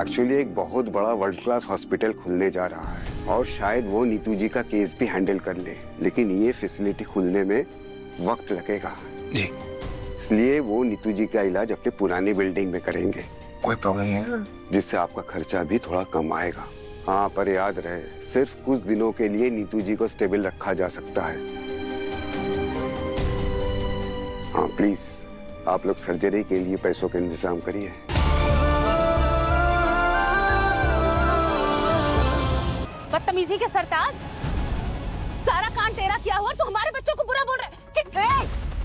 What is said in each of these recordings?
Actually एक बहुत बड़ा वर्ल्ड क्लास हॉस्पिटल खुलने जा रहा है और शायद वो नीतू जी का केस भी हैंडल कर ले, लेकिन ये फैसिलिटी खुलने में वक्त लगेगा जी। इसलिए वो नीतू जी का इलाज अपने पुरानी बिल्डिंग में करेंगे। कोई प्रॉब्लम नहीं है, जिससे आपका खर्चा भी थोड़ा कम आएगा। हाँ, पर याद रहे सिर्फ कुछ दिनों के लिए नीतू जी को स्टेबल रखा जा सकता है। हाँ प्लीज, आप लोग सर्जरी के लिए पैसों का इंतजाम करिए। बदतमीजी के सरताज, सारा कांड तेरा किया हुआ, तो हमारे बच्चों को बुरा बोल रहे हैं।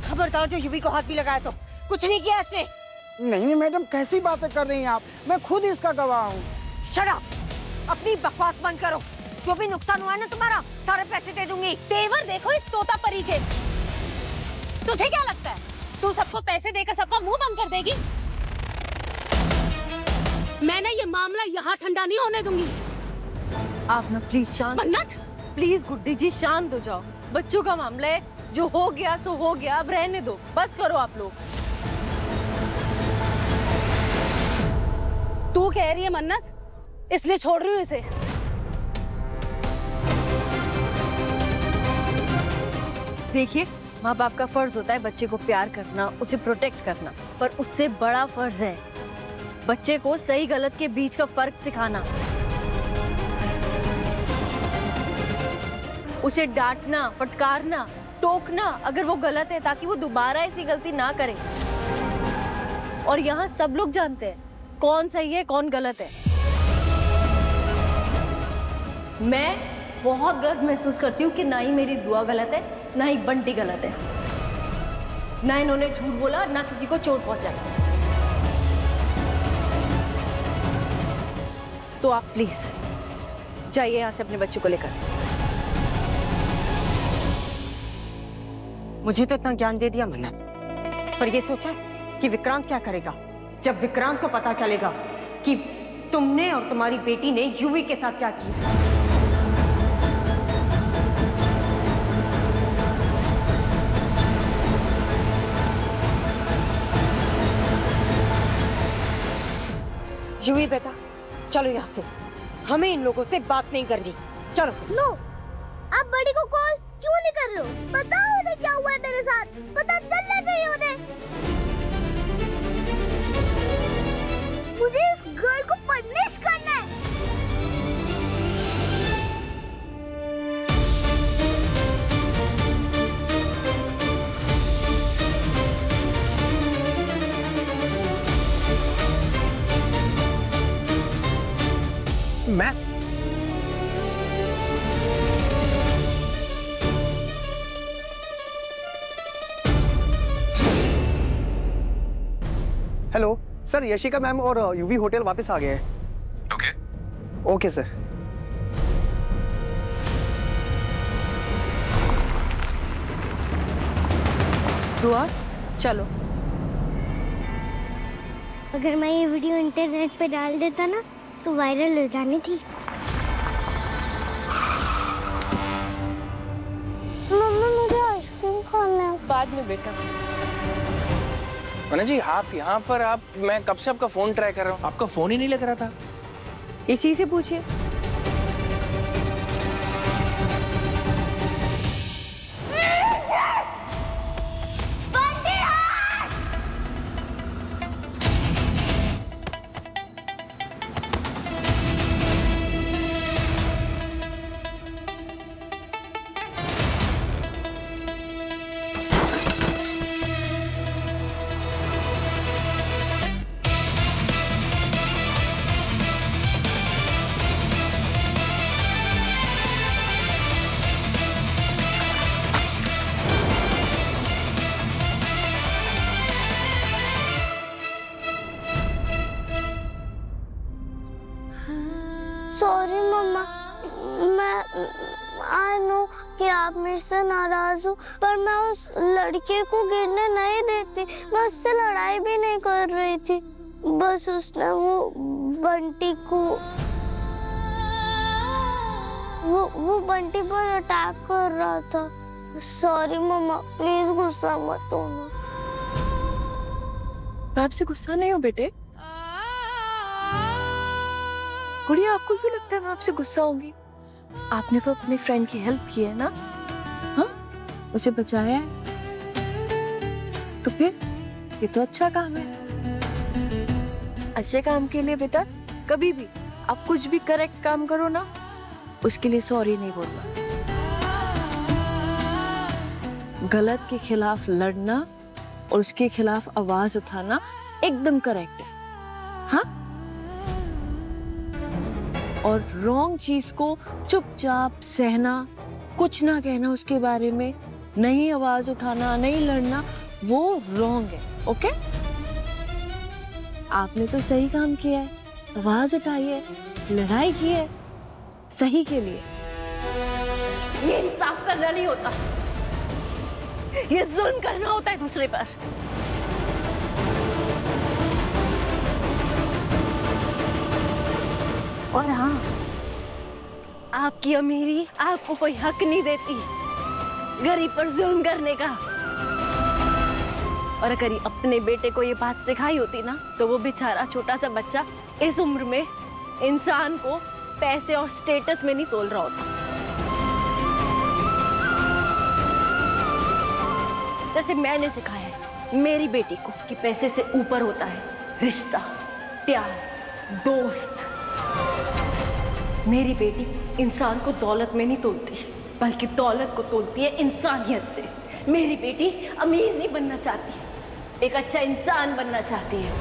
खबरदार, जो युवी को हाथ भी लगाया तो कुछ नहीं किया इसने। नहीं मैडम, कैसी बातें कर रही हैं आप? मैं खुद इसका गवाह हूँ। Shut up! अपनी बकवास बंद करो। जो भी नुकसान हुआ है ना तुम्हारा, सारे पैसे दे दूंगी। तेवर देखो इस तोता परी के। तुझे क्या लगता है तू सबको पैसे देकर सबका मुंह बंद कर देगी? मैंने ये मामला यहाँ ठंडा नहीं होने दूंगी। आप ना प्लीज शांत, मन्नत, प्लीज गुड्डी जी शांत हो जाओ। बच्चों का मामला है, जो हो गया सो हो गया, अब रहने दो, बस करो आप लोग। तू कह रही है मन्नत, इसलिए छोड़ रही हूँ इसे। देखिए, माँ बाप का फर्ज होता है बच्चे को प्यार करना, उसे प्रोटेक्ट करना, पर उससे बड़ा फर्ज है बच्चे को सही गलत के बीच का फर्क सिखाना, उसे डांटना, फटकारना, टोकना अगर वो गलत है, ताकि वो दोबारा ऐसी गलती ना करे। और यहाँ सब लोग जानते हैं कौन सही है कौन गलत है। मैं बहुत गर्व महसूस करती हूँ कि ना ही मेरी दुआ गलत है, ना ही बंटी गलत है, ना इन्होंने झूठ बोला, ना किसी को चोट पहुंचाई। तो आप प्लीज जाइए यहाँ से अपने बच्चों को लेकर। मुझे तो इतना ज्ञान दे दिया मन्नत, पर ये सोचा कि विक्रांत क्या करेगा जब विक्रांत को पता चलेगा कि तुमने और तुम्हारी बेटी ने युवी के साथ क्या किया। युवी बेटा, चलो यहाँ से, हमें इन लोगों से बात नहीं करनी। चलो। नो, आप बड़ी को कॉल क्यों नहीं कर रहे हो? बताओ उन्हें क्या हुआ है मेरे साथ, पता चलना चाहिए उन्हें। मुझे इस गर्ल को पनिश करना है। मैं हेलो सर, यशिका मैम और यूवी होटल वापस आ गए हैं। ओके। Okay sir. दुआ, चलो। अगर मैं ये वीडियो इंटरनेट पे डाल देता ना, तो वायरल हो जानी थी। मम्मा, मुझे आइसक्रीम खाना है। बाद में बेटा। मन्नत जी, आप यहाँ पर, मैं कब से आपका फोन ट्राई कर रहा हूँ, आपका फोन ही नहीं लग रहा था। इसी से पूछिए। सॉरी मम्मा, मैं आई नो कि आप मेरे से नाराज हो, पर मैं उस लड़के को गिरने नहीं देती। मैं उससे लड़ाई भी नहीं कर रही थी, बस उसने वो बंटी को वो बंटी पर अटैक कर रहा था। सॉरी मम्मा, प्लीज गुस्सा मत होना। आपसे गुस्सा नहीं हो बेटे, गुड़िया आपको क्यों लगता है मैं आपसे गुस्सा होंगी? आपने तो अपने फ्रेंड की हेल्प की है ना, हाँ, उसे बचाया है, तो फिर ये तो अच्छा काम है। अच्छे काम के लिए बेटा कभी भी आप कुछ भी करेक्ट काम करो ना, उसके लिए सॉरी नहीं बोलना। गलत के खिलाफ लड़ना और उसके खिलाफ आवाज उठाना एकदम करेक्ट है, हाँ? और रॉन्ग चीज को चुपचाप सहना, कुछ ना कहना उसके बारे में, नहीं आवाज उठाना, नहीं लड़ना, वो रॉन्ग है, ओके? आपने तो सही काम किया है, आवाज उठाई है, लड़ाई की है, सही के लिए। ये इंसाफ करना नहीं होता, ये जुल्म करना होता है दूसरे पर। और हाँ, आपकी अमीरी आपको कोई हक नहीं देती गरीब पर जुल्म करने का। और अगर ये अपने बेटे को ये बात सिखाई होती ना, तो वो बेचारा छोटा सा बच्चा इस उम्र में इंसान को पैसे और स्टेटस में नहीं तोल रहा होता। जैसे मैंने सिखाया है मेरी बेटी को कि पैसे से ऊपर होता है रिश्ता, प्यार, दोस्त। मेरी बेटी इंसान को दौलत में नहीं तोलती, बल्कि दौलत को तोलती है इंसानियत से। मेरी बेटी अमीर नहीं बनना चाहती, एक अच्छा इंसान बनना चाहती है।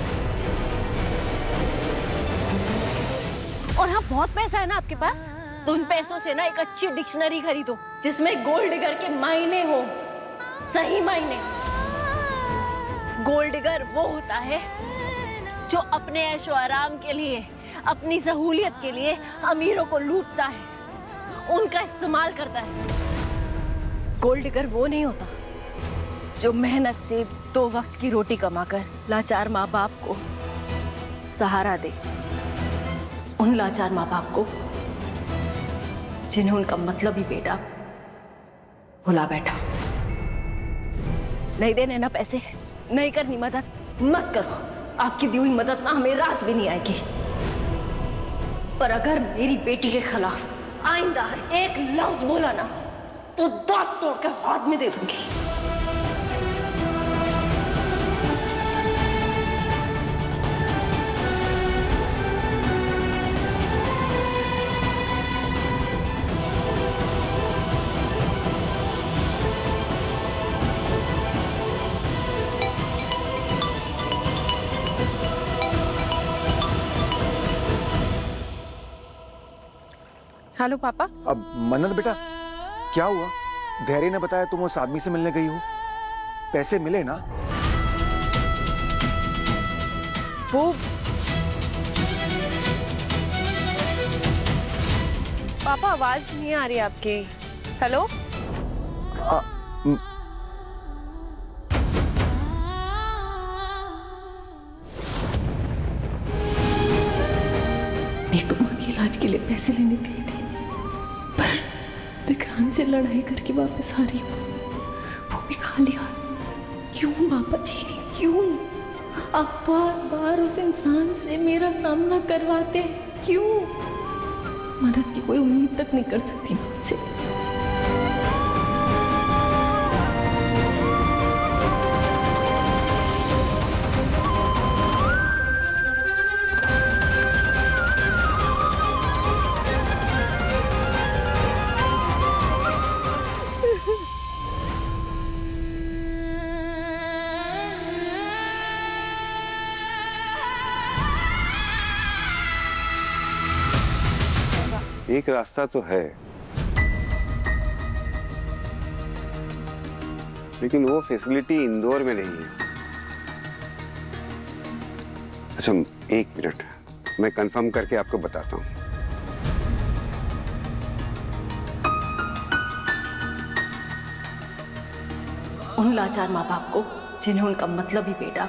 और हाँ, बहुत पैसा है ना आपके पास, तो उन पैसों से ना एक अच्छी डिक्शनरी खरीदो जिसमें गोल्ड डिगर के मायने हो, सही मायने। गोल्ड डिगर वो होता है जो अपने ऐशो आराम के लिए, अपनी सहूलियत के लिए अमीरों को लूटता है, उनका इस्तेमाल करता है। गोल्ड डिगर वो नहीं होता जो मेहनत से 2 वक्त की रोटी कमाकर लाचार माँ बाप को सहारा दे, उन लाचार माँ बाप को जिन्हें उनका मतलब ही बेटा भुला बैठा। नहीं देने ना पैसे, नहीं करनी मदद, मत करो। आपकी दी हुई मदद ना हमें रास भी नहीं आएगी। पर अगर मेरी बेटी के खिलाफ आइंदा एक लफ्ज बोला ना, तो दांत तोड़ के हाथ में दे दूंगी। हेलो पापा। अब मन्नत बेटा, क्या हुआ? धैर्य ने बताया तुम उस आदमी से मिलने गई हो, पैसे मिले ना? वो पापा आवाज नहीं आ रही आपकी। हेलो? मैं तो माँ के इलाज के लिए पैसे लेने गई थी, पर विक्रांत से लड़ाई करके वापस आ रही हूँ, वो भी खाली हाथ। क्यों पापा जी, क्यों आप बार बार उस इंसान से मेरा सामना करवाते हैं? क्यों? मदद की कोई उम्मीद तक नहीं कर सकती मुझसे। एक रास्ता तो है, लेकिन वो फैसिलिटी इंदौर में नहीं है। अच्छा, 1 मिनट, मैं कंफर्म करके आपको बताता हूँ। उन लाचार माँ बाप को जिन्हें उनका मतलब ही बेटा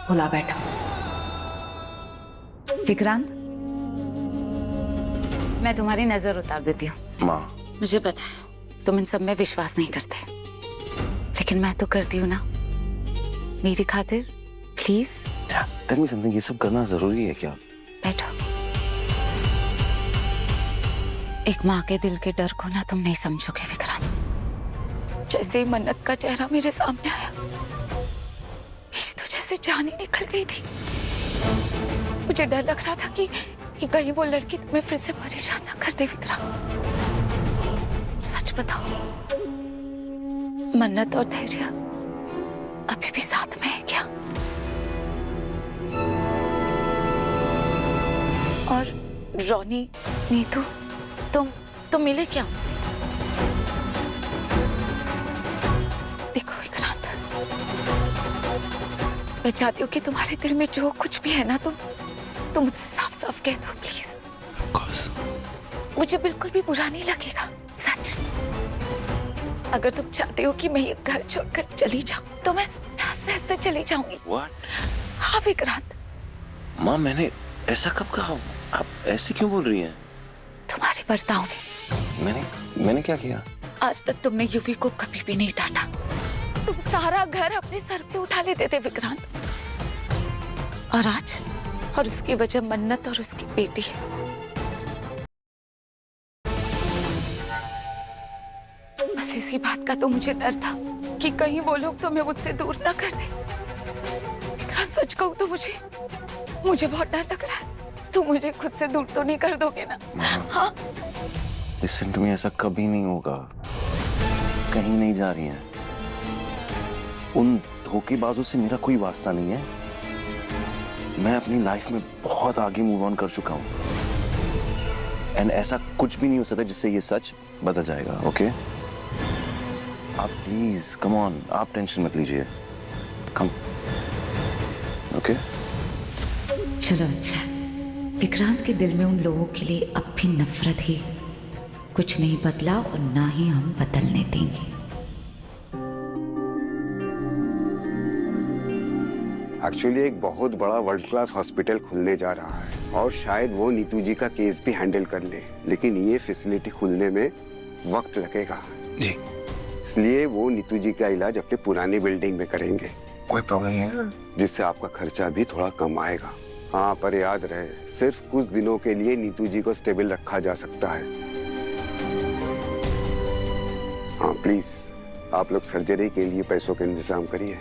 भुला बैठा। विक्रांत, मैं तुम्हारी नजर उतार देती हूँ। माँ, मुझे पता है तुम इन सब में विश्वास नहीं करते, लेकिन मैं तो करती हूँ ना। मेरी खातिर प्लीज टेल मी समथिंग, ये सब करना जरूरी है क्या? बैठो। एक माँ के दिल के डर को ना तुम नहीं समझोगे विक्रांत। जैसे ही मन्नत का चेहरा मेरे सामने आया, मेरी तो जैसे जान ही निकल गई थी। मुझे डर लग रहा था कि कहीं वो लड़की तुम्हें फिर से परेशान ना कर दे विक्रांत। सच बताओ, मन्नत और धैर्य अभी भी साथ में है क्या? और रोनी, नीतू, तुम मिले क्या उनसे? देखो विक्रांत, मैं चाहती हूँ कि तुम्हारे दिल में जो कुछ भी है ना, तुम मुझसे साफ साफ कह दो प्लीज। Of course. मुझे बिल्कुल भी बुरा नहीं लगेगा, सच। अगर तुम चाहते हो कि मैं ये घर छोड़कर चली जाऊं, तो मैं हंसते हंसते चली जाऊंगी। What? हाँ विक्रांत। माँ, मैंने ऐसा कब कहा? आप ऐसे क्यों बोल रही हैं? तुम्हारे बर्ताव ने। मैंने क्या किया? आज तक तुमने यूवी को कभी भी नहीं डांटा। तुम सारा घर अपने सर पे उठा लेते थे विक्रांत। और आज, और उसकी वजह मन्नत और उसकी बेटी है। बस इसी बात का तो मुझे डर था कि कहीं वो लोग तुम्हें मुझसे दूर ना कर दे। विक्रांत, सच कहूं तो मुझे बहुत डर लग रहा है। तुम मुझे खुद से दूर तो नहीं कर दोगे ना? हाँ? लिसन टू मी, ऐसा कभी नहीं होगा। कहीं नहीं जा रही हैं। उन धोखेबाजों से मेरा कोई वास्ता नहीं है। मैं अपनी लाइफ में बहुत आगे मूव ऑन कर चुका हूं। एंड ऐसा कुछ भी नहीं हो सकता जिससे ये सच बदल जाएगा। ओके? आप प्लीज कम ऑन, आप टेंशन मत लीजिए। कम। ओके? चलो अच्छा, विक्रांत के दिल में उन लोगों के लिए अब भी नफरत ही, कुछ नहीं बदला और ना ही हम बदलने देंगे। एक्चुअली एक बहुत बड़ा वर्ल्ड क्लास हॉस्पिटल खुलने जा रहा है और शायद वो नीतू जी का केस भी हैंडल कर ले, लेकिन ये फैसिलिटी खुलने में वक्त लगेगा जी। इसलिए वो नीतू जी का इलाज अपने पुरानी बिल्डिंग में करेंगे। कोई प्रॉब्लम नहीं है। जिससे आपका खर्चा भी थोड़ा कम आएगा। हाँ, पर याद रहे, सिर्फ कुछ दिनों के लिए नीतू जी को स्टेबल रखा जा सकता है। हाँ प्लीज, आप लोग सर्जरी के लिए पैसों का इंतजाम करिए।